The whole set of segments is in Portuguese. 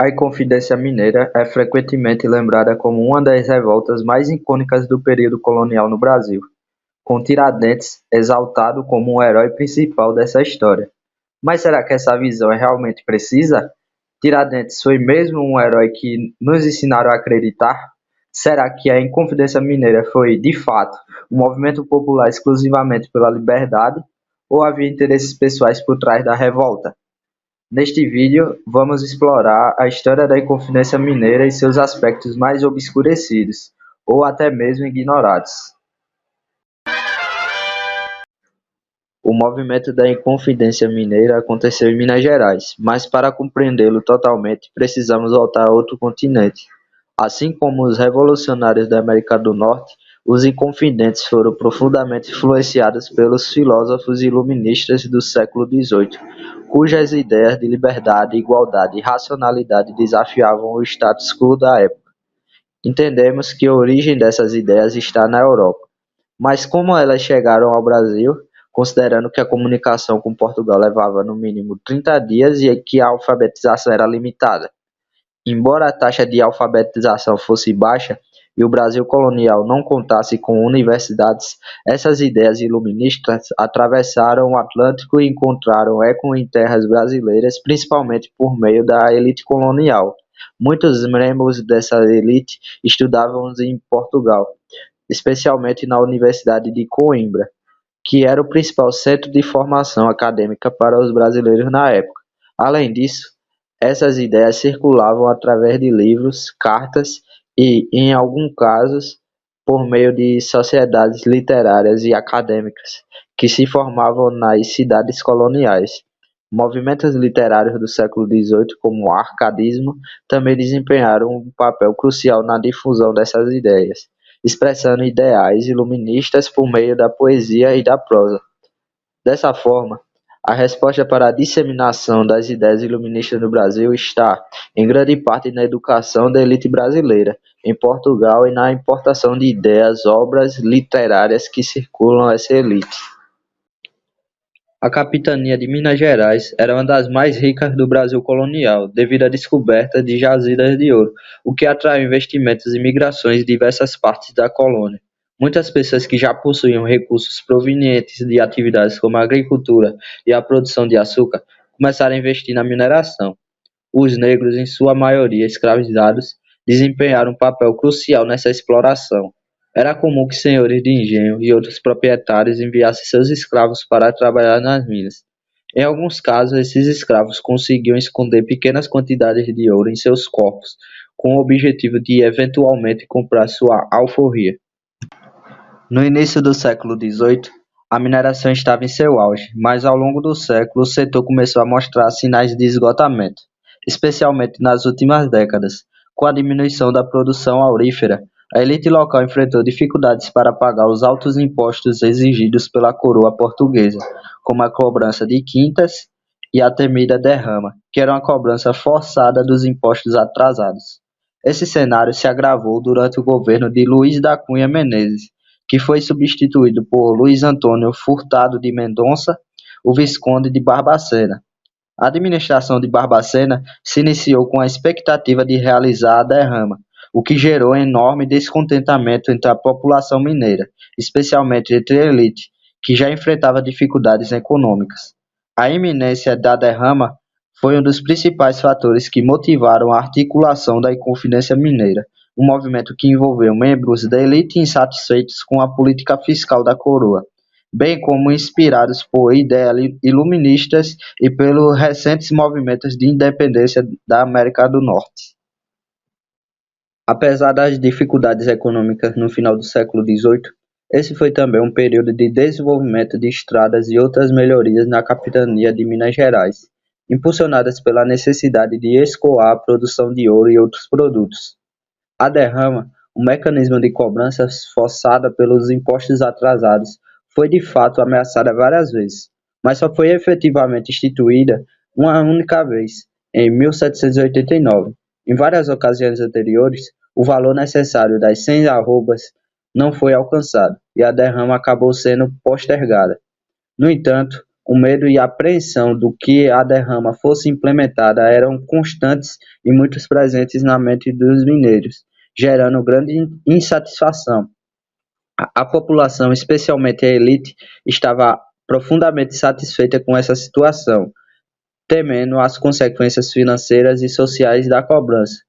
A Inconfidência Mineira é frequentemente lembrada como uma das revoltas mais icônicas do período colonial no Brasil, com Tiradentes exaltado como o herói principal dessa história. Mas será que essa visão é realmente precisa? Tiradentes foi mesmo um herói que nos ensinaram a acreditar? Será que a Inconfidência Mineira foi, de fato, um movimento popular exclusivamente pela liberdade? Ou havia interesses pessoais por trás da revolta? Neste vídeo, vamos explorar a história da Inconfidência Mineira e seus aspectos mais obscurecidos, ou até mesmo ignorados. O movimento da Inconfidência Mineira aconteceu em Minas Gerais, mas para compreendê-lo totalmente, precisamos voltar a outro continente. Assim como os revolucionários da América do Norte, os inconfidentes foram profundamente influenciados pelos filósofos iluministas do século XVIII, cujas ideias de liberdade, igualdade e racionalidade desafiavam o status quo da época. Entendemos que a origem dessas ideias está na Europa, mas como elas chegaram ao Brasil, considerando que a comunicação com Portugal levava no mínimo 30 dias e que a alfabetização era limitada? Embora a taxa de alfabetização fosse baixa e o Brasil colonial não contasse com universidades, essas ideias iluministas atravessaram o Atlântico e encontraram eco em terras brasileiras, principalmente por meio da elite colonial. Muitos membros dessa elite estudavam em Portugal, especialmente na Universidade de Coimbra, que era o principal centro de formação acadêmica para os brasileiros na época. Além disso, essas ideias circulavam através de livros, cartas e, em alguns casos, por meio de sociedades literárias e acadêmicas que se formavam nas cidades coloniais. Movimentos literários do século XVIII, como o arcadismo, também desempenharam um papel crucial na difusão dessas ideias, expressando ideais iluministas por meio da poesia e da prosa. Dessa forma, a resposta para a disseminação das ideias iluministas no Brasil está, em grande parte, na educação da elite brasileira, em Portugal e na importação de ideias, obras literárias que circulam essa elite. A capitania de Minas Gerais era uma das mais ricas do Brasil colonial, devido à descoberta de jazidas de ouro, o que atraiu investimentos e migrações de diversas partes da colônia. Muitas pessoas que já possuíam recursos provenientes de atividades como a agricultura e a produção de açúcar começaram a investir na mineração. Os negros, em sua maioria escravizados, desempenharam um papel crucial nessa exploração. Era comum que senhores de engenho e outros proprietários enviassem seus escravos para trabalhar nas minas. Em alguns casos, esses escravos conseguiam esconder pequenas quantidades de ouro em seus corpos, com o objetivo de eventualmente comprar sua alforria. No início do século XVIII, a mineração estava em seu auge, mas ao longo do século o setor começou a mostrar sinais de esgotamento, especialmente nas últimas décadas. Com a diminuição da produção aurífera, a elite local enfrentou dificuldades para pagar os altos impostos exigidos pela coroa portuguesa, como a cobrança de quintas e a temida derrama, que era uma cobrança forçada dos impostos atrasados. Esse cenário se agravou durante o governo de Luiz da Cunha Menezes, que foi substituído por Luiz Antônio Furtado de Mendonça, o Visconde de Barbacena. A administração de Barbacena se iniciou com a expectativa de realizar a derrama, o que gerou enorme descontentamento entre a população mineira, especialmente entre a elite, que já enfrentava dificuldades econômicas. A iminência da derrama foi um dos principais fatores que motivaram a articulação da Inconfidência Mineira, um movimento que envolveu membros da elite insatisfeitos com a política fiscal da coroa, bem como inspirados por ideias iluministas e pelos recentes movimentos de independência da América do Norte. Apesar das dificuldades econômicas no final do século XVIII, esse foi também um período de desenvolvimento de estradas e outras melhorias na capitania de Minas Gerais, impulsionadas pela necessidade de escoar a produção de ouro e outros produtos. A derrama, um mecanismo de cobrança forçada pelos impostos atrasados, foi de fato ameaçada várias vezes, mas só foi efetivamente instituída uma única vez, em 1789. Em várias ocasiões anteriores, o valor necessário das 100 arrobas não foi alcançado e a derrama acabou sendo postergada. No entanto, O medo e a apreensão do que a derrama fosse implementada eram constantes e muito presentes na mente dos mineiros, gerando grande insatisfação. A população, especialmente a elite, estava profundamente satisfeita com essa situação, temendo as consequências financeiras e sociais da cobrança.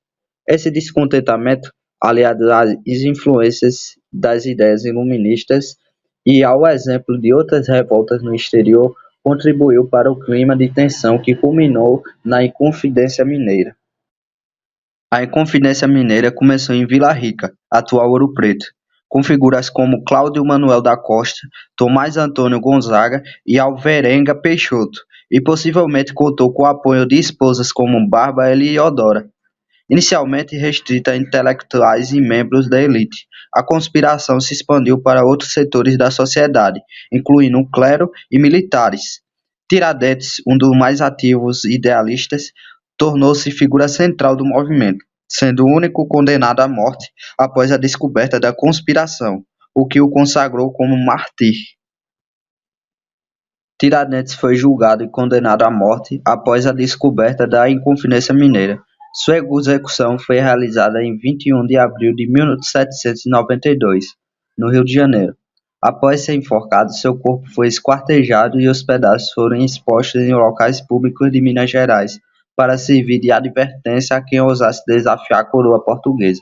Esse descontentamento, aliado às influências das ideias iluministas e ao exemplo de outras revoltas no exterior, contribuiu para o clima de tensão que culminou na Inconfidência Mineira. A Inconfidência Mineira começou em Vila Rica, atual Ouro Preto, com figuras como Cláudio Manuel da Costa, Tomás Antônio Gonzaga e Alvarenga Peixoto, e possivelmente contou com o apoio de esposas como Bárbara Eliodora. Inicialmente restrita a intelectuais e membros da elite, a conspiração se expandiu para outros setores da sociedade, incluindo o clero e militares. Tiradentes, um dos mais ativos idealistas, tornou-se figura central do movimento, sendo o único condenado à morte após a descoberta da conspiração, o que o consagrou como mártir. Tiradentes foi julgado e condenado à morte após a descoberta da Inconfidência Mineira. Sua execução foi realizada em 21 de abril de 1792, no Rio de Janeiro. Após ser enforcado, seu corpo foi esquartejado e os pedaços foram expostos em locais públicos de Minas Gerais, para servir de advertência a quem ousasse desafiar a coroa portuguesa.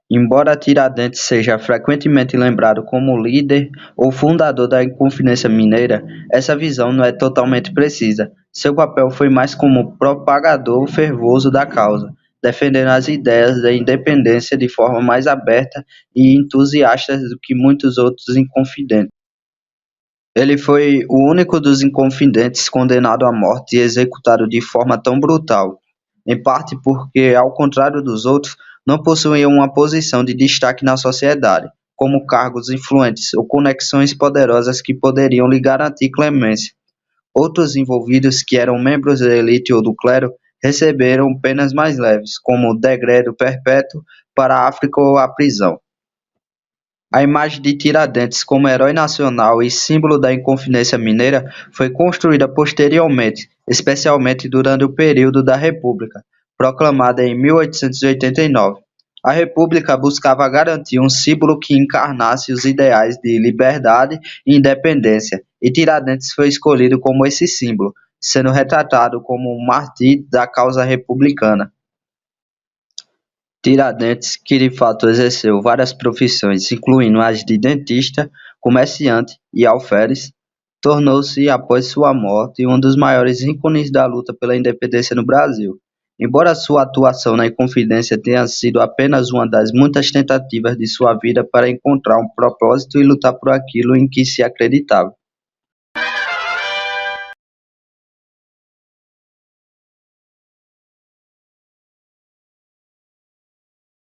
Embora Tiradentes seja frequentemente lembrado como líder ou fundador da Inconfidência Mineira, essa visão não é totalmente precisa. Seu papel foi mais como propagador fervoroso da causa, defendendo as ideias da independência de forma mais aberta e entusiasta do que muitos outros inconfidentes. Ele foi o único dos inconfidentes condenado à morte e executado de forma tão brutal, em parte porque, ao contrário dos outros, não possuía uma posição de destaque na sociedade, como cargos influentes ou conexões poderosas que poderiam lhe garantir clemência. Outros envolvidos, que eram membros da elite ou do clero, receberam penas mais leves, como o degredo perpétuo para a África ou a prisão. A imagem de Tiradentes como herói nacional e símbolo da Inconfidência Mineira foi construída posteriormente, especialmente durante o período da República, proclamada em 1889. A República buscava garantir um símbolo que encarnasse os ideais de liberdade e independência, e Tiradentes foi escolhido como esse símbolo, sendo retratado como um mártir da causa republicana. Tiradentes, que de fato exerceu várias profissões, incluindo as de dentista, comerciante e alferes, tornou-se, após sua morte, um dos maiores ícones da luta pela independência no Brasil. Embora sua atuação na Inconfidência tenha sido apenas uma das muitas tentativas de sua vida para encontrar um propósito e lutar por aquilo em que se acreditava.